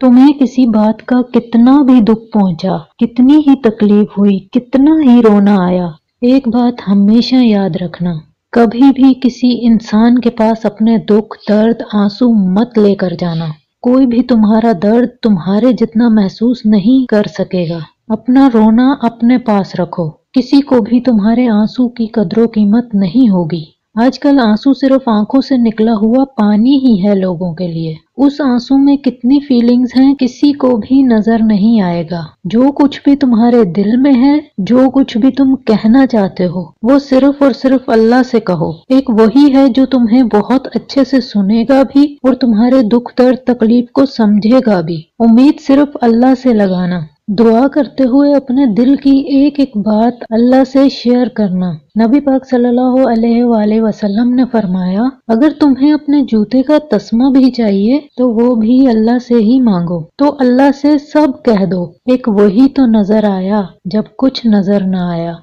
तुम्हें किसी बात का कितना भी दुख पहुंचा, कितनी ही तकलीफ हुई, कितना ही रोना आया, एक बात हमेशा याद रखना, कभी भी किसी इंसान के पास अपने दुख, दर्द, आंसू मत लेकर जाना। कोई भी तुम्हारा दर्द तुम्हारे जितना महसूस नहीं कर सकेगा। अपना रोना अपने पास रखो, किसी को भी तुम्हारे आंसू की कदरो कीमत नहीं होगी। आजकल आंसू सिर्फ आंखों से निकला हुआ पानी ही है लोगों के लिए। उस आंसू में कितनी फीलिंग्स हैं किसी को भी नजर नहीं आएगा। जो कुछ भी तुम्हारे दिल में है, जो कुछ भी तुम कहना चाहते हो, वो सिर्फ और सिर्फ अल्लाह से कहो। एक वही है जो तुम्हें बहुत अच्छे से सुनेगा भी और तुम्हारे दुख दर्द तकलीफ को समझेगा भी। उम्मीद सिर्फ अल्लाह से लगाना। दुआ करते हुए अपने दिल की एक एक बात अल्लाह से शेयर करना। नबी पाक सल्लल्लाहु अलैहि वसल्लम ने फरमाया, अगर तुम्हें अपने जूते का तस्मा भी चाहिए तो वो भी अल्लाह से ही मांगो। तो अल्लाह से सब कह दो, एक वही तो नजर आया जब कुछ नजर न आया।